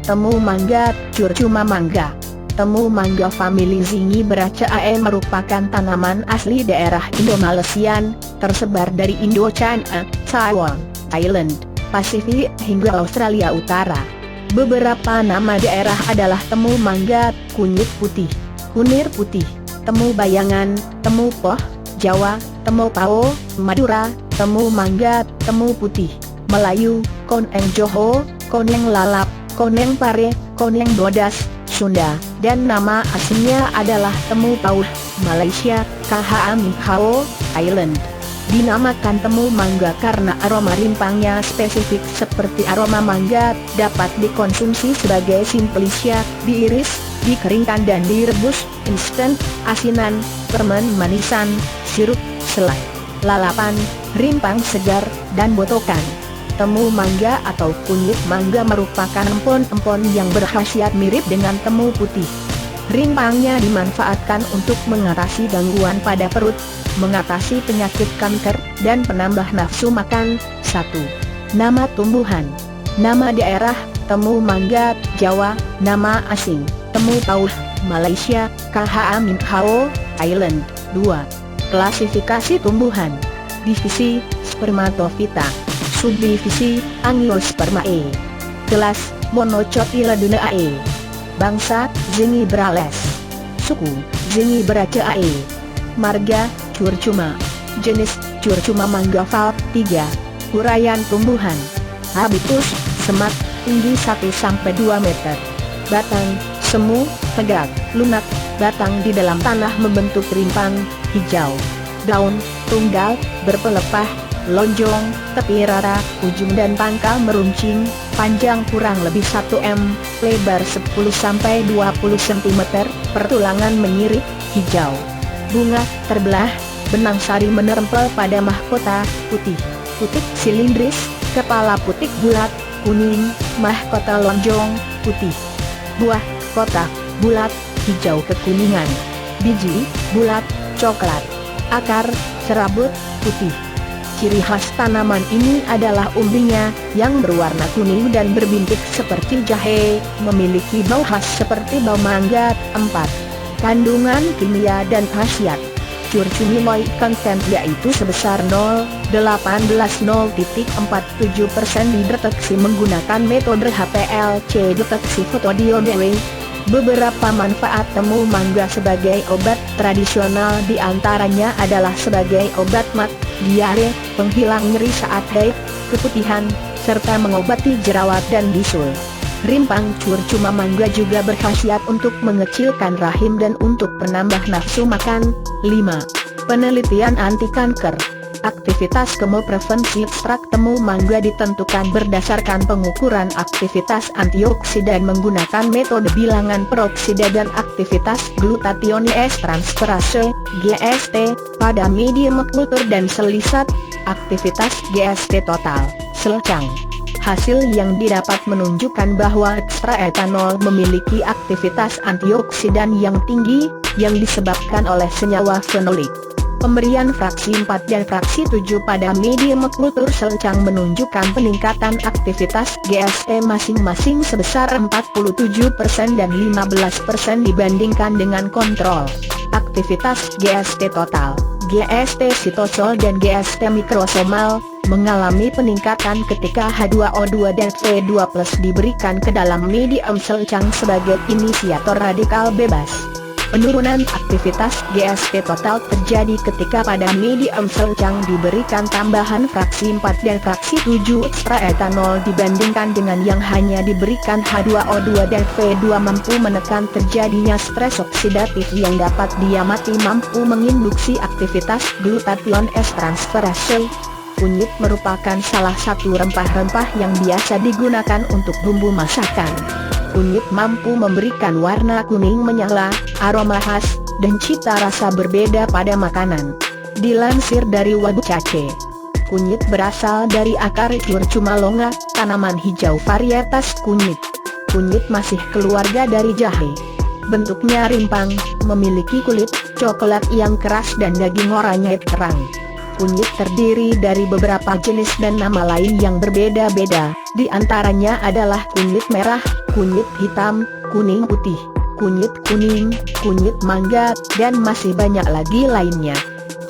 Temu mangga, curcuma mangga. Temu mangga famili Zingiberaceae merupakan tanaman asli daerah Indo-Malaysian, tersebar dari Indochina, Taiwan, Thailand, Pasifik hingga Australia Utara. Beberapa nama daerah adalah temu mangga, kunyit putih, kunir putih, temu bayangan, temu poh, Jawa, temu pao, Madura, temu mangga, temu putih, Melayu, koneng Johor, koneng lalap, koneng pare, koneng bodas, Sunda, dan nama aslinya adalah temu pauh, Malaysia, KHA Minghao, Thailand. Dinamakan temu mangga karena aroma rimpangnya spesifik seperti aroma mangga, dapat dikonsumsi sebagai simplicia, diiris, dikeringkan dan direbus, instan, asinan, permen manisan, sirup, selai, lalapan, rimpang segar, dan botokan. Temu mangga atau kunyit mangga merupakan empon-empon yang berkhasiat mirip dengan temu putih. Rimpangnya dimanfaatkan untuk mengatasi gangguan pada perut, mengatasi penyakit kanker, dan penambah nafsu makan. 1. Nama tumbuhan. Nama daerah, temu mangga, Jawa. Nama asing, temu pauh, Malaysia, KHA Minghao, Thailand. 2. Klasifikasi tumbuhan. Divisi, Spermatophyta. Subdivisi, Angiospermae. Kelas, Monocotyledoneae. Bangsa, Zingiberales. Suku, Zingiberaceae. Marga, curcuma. Jenis, curcuma mangga valp. 3. Uraian tumbuhan. Habitus, semak, tinggi 1-2 meter. Batang, semu, tegak, lunak. Batang di dalam tanah membentuk rimpang, hijau. Daun, tunggal, berpelepah, lonjong, tepi rata, ujung dan pangkal meruncing, panjang kurang lebih 1 m, lebar 10-20 cm, pertulangan menyirip, hijau. Bunga, terbelah, benang sari menempel pada mahkota, putih. Putik silindris, kepala putik bulat, kuning, mahkota lonjong, putih. Buah, kotak, bulat, hijau kekuningan. Biji, bulat, coklat. Akar, serabut, putih. Ciri khas tanaman ini adalah umbinya, yang berwarna kuning dan berbintik seperti jahe, memiliki bau khas seperti bau mangga. 4. Kandungan kimia dan khasiat. Curcuminoid content yaitu sebesar 0,18-0,47% dideteksi menggunakan metode HPLC deteksi fotodiode. Beberapa manfaat temu mangga sebagai obat tradisional diantaranya adalah sebagai obat mah, diare, penghilang nyeri saat haid, keputihan, serta mengobati jerawat dan bisul. Rimpang curcuma mangga juga berkhasiat untuk mengecilkan rahim dan untuk penambah nafsu makan. 5. Penelitian anti kanker. Aktivitas kemoprevensi ekstrak temu mangga ditentukan berdasarkan pengukuran aktivitas antioksidan menggunakan metode bilangan peroksida dan aktivitas glutathione transferase (GST) pada medium kultur dan selisat, aktivitas GST total, selcang. Hasil yang didapat menunjukkan bahwa ekstra etanol memiliki aktivitas antioksidan yang tinggi, yang disebabkan oleh senyawa fenolik. Pemberian fraksi 4 dan fraksi 7 pada medium kultur selcang menunjukkan peningkatan aktivitas GST masing-masing sebesar 47% dan 15% dibandingkan dengan kontrol. Aktivitas GST total, GST sitosol dan GST mikrosomal, mengalami peningkatan ketika H2O2 dan V2+ diberikan ke dalam medium selcang sebagai inisiator radikal bebas. Penurunan aktivitas GST total terjadi ketika pada medium selcang diberikan tambahan fraksi 4 dan fraksi 7 ekstra etanol dibandingkan dengan yang hanya diberikan H2O2 dan V2 mampu menekan terjadinya stres oksidatif yang dapat diamati mampu menginduksi aktivitas glutathione transferase. Kunyit merupakan salah satu rempah-rempah yang biasa digunakan untuk bumbu masakan. Kunyit mampu memberikan warna kuning menyala, aroma khas, dan cita rasa berbeda pada makanan. Dilansir dari Webcache, kunyit berasal dari akar curcuma longa, tanaman hijau varietas kunyit. Kunyit masih keluarga dari jahe. Bentuknya rimpang, memiliki kulit coklat yang keras dan daging oranye terang. Kunyit terdiri dari beberapa jenis dan nama lain yang berbeda-beda, di antaranya adalah kunyit merah, kunyit hitam, kuning putih, kunyit kuning, kunyit mangga, dan masih banyak lagi lainnya.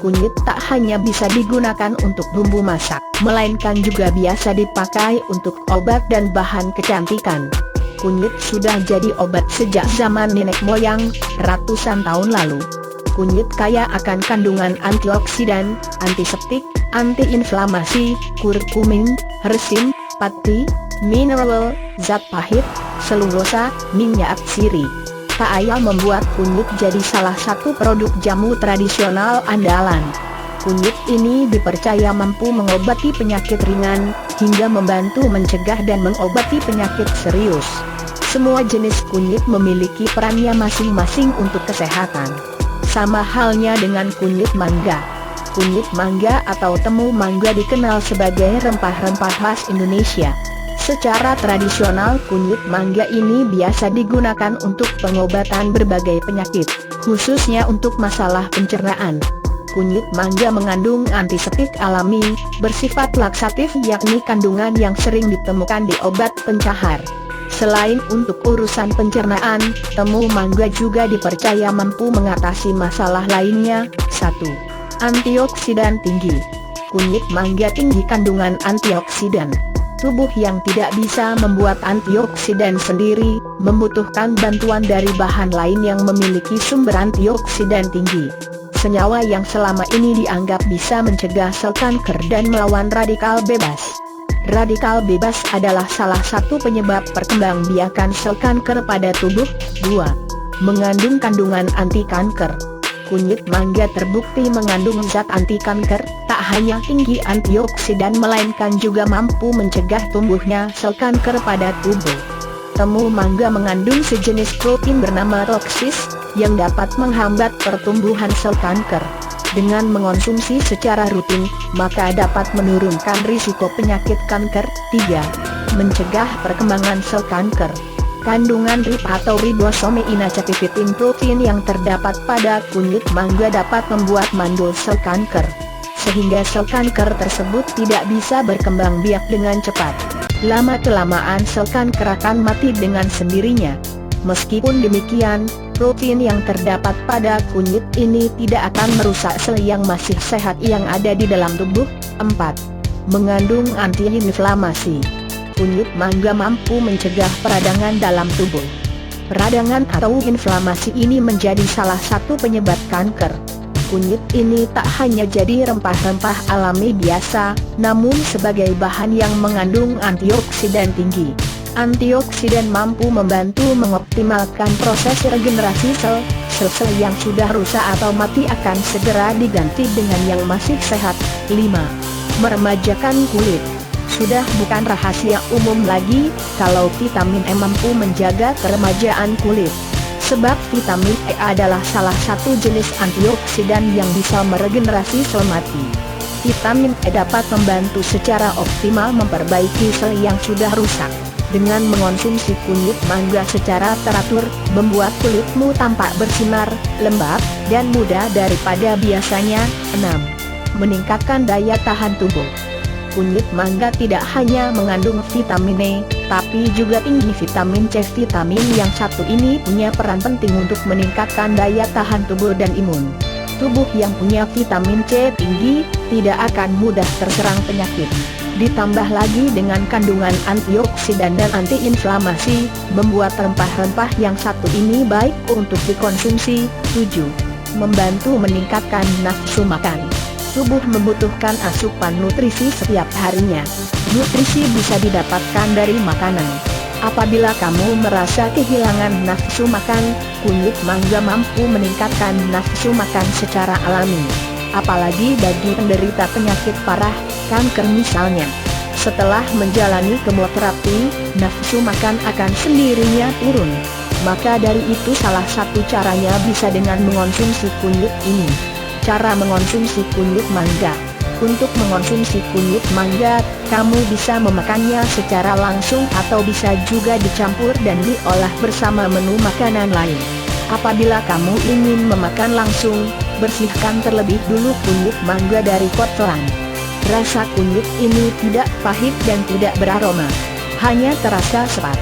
Kunyit tak hanya bisa digunakan untuk bumbu masak, melainkan juga biasa dipakai untuk obat dan bahan kecantikan. Kunyit sudah jadi obat sejak zaman nenek moyang, ratusan tahun lalu. Kunyit kaya akan kandungan antioksidan, antiseptik, antiinflamasi, kurkumin, resin, pati, mineral, zat pahit, selulosa, minyak sirih. Tak ayal membuat kunyit jadi salah satu produk jamu tradisional andalan. Kunyit ini dipercaya mampu mengobati penyakit ringan, hingga membantu mencegah dan mengobati penyakit serius. Semua jenis kunyit memiliki perannya masing-masing untuk kesehatan. Sama halnya dengan kunyit mangga. Kunyit mangga atau temu mangga dikenal sebagai rempah-rempah khas Indonesia. Secara tradisional kunyit mangga ini biasa digunakan untuk pengobatan berbagai penyakit, khususnya untuk masalah pencernaan. Kunyit mangga mengandung antiseptik alami, bersifat laksatif yakni kandungan yang sering ditemukan di obat pencahar. Selain untuk urusan pencernaan, temu mangga juga dipercaya mampu mengatasi masalah lainnya. 1. Antioksidan tinggi. Kunyit mangga tinggi kandungan antioksidan. Tubuh yang tidak bisa membuat antioksidan sendiri, membutuhkan bantuan dari bahan lain yang memiliki sumber antioksidan tinggi. Senyawa yang selama ini dianggap bisa mencegah sel kanker dan melawan radikal bebas. Radikal bebas adalah salah satu penyebab perkembangbiakan sel kanker pada tubuh. 2. Mengandung kandungan anti kanker. Kunyit mangga terbukti mengandung zat anti kanker, tak hanya tinggi antioksidan melainkan juga mampu mencegah tumbuhnya sel kanker pada tubuh. Temu mangga mengandung sejenis protein bernama roksis, yang dapat menghambat pertumbuhan sel kanker. Dengan mengonsumsi secara rutin, maka dapat menurunkan risiko penyakit kanker. 3. Mencegah perkembangan sel kanker. Kandungan RIP atau ribosome inactivating protein yang terdapat pada kunyit mangga dapat membuat mandul sel kanker, sehingga sel kanker tersebut tidak bisa berkembang biak dengan cepat. Lama-kelamaan sel kanker akan mati dengan sendirinya. Meskipun demikian, protein yang terdapat pada kunyit ini tidak akan merusak sel yang masih sehat yang ada di dalam tubuh. 4. Mengandung antiinflamasi. Kunyit mangga mampu mencegah peradangan dalam tubuh. Peradangan atau inflamasi ini menjadi salah satu penyebab kanker. Kunyit ini tak hanya jadi rempah-rempah alami biasa, namun sebagai bahan yang mengandung antioksidan tinggi. Antioksidan mampu membantu mengoptimalkan proses regenerasi sel. Sel-sel yang sudah rusak atau mati akan segera diganti dengan yang masih sehat. 5. Meremajakan kulit. Sudah bukan rahasia umum lagi, kalau vitamin E mampu menjaga keremajaan kulit. Sebab vitamin E adalah salah satu jenis antioksidan yang bisa meregenerasi sel mati. Vitamin E dapat membantu secara optimal memperbaiki sel yang sudah rusak. Dengan mengonsumsi kunyit mangga secara teratur, membuat kulitmu tampak bersinar, lembab, dan muda daripada biasanya. 6. Meningkatkan daya tahan tubuh. Kunyit mangga tidak hanya mengandung vitamin E, tapi juga tinggi vitamin C. Vitamin yang satu ini punya peran penting untuk meningkatkan daya tahan tubuh dan imun. Tubuh yang punya vitamin C tinggi, tidak akan mudah terserang penyakit. Ditambah lagi dengan kandungan antioksidan dan antiinflamasi, membuat rempah-rempah yang satu ini baik untuk dikonsumsi. 7. Membantu meningkatkan nafsu makan. Tubuh membutuhkan asupan nutrisi setiap harinya. Nutrisi bisa didapatkan dari makanan. Apabila kamu merasa kehilangan nafsu makan, kunyit mangga mampu meningkatkan nafsu makan secara alami. Apalagi bagi penderita penyakit parah, kanker misalnya. Setelah menjalani kemoterapi, nafsu makan akan sendirinya turun. Maka dari itu salah satu caranya bisa dengan mengonsumsi kunyit ini. Cara mengonsumsi kunyit mangga. Untuk mengonsumsi kunyit mangga, kamu bisa memakannya secara langsung atau bisa juga dicampur dan diolah bersama menu makanan lain. Apabila kamu ingin memakan langsung, bersihkan terlebih dulu kunyit mangga dari kotoran. Rasa kunyit ini tidak pahit dan tidak beraroma, hanya terasa sepat.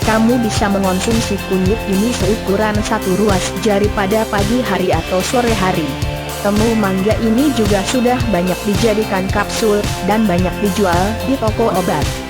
kamu bisa mengonsumsi kunyit ini seukuran satu ruas jari pada pagi hari atau sore hari. Temu mangga ini juga sudah banyak dijadikan kapsul, dan banyak dijual di toko obat.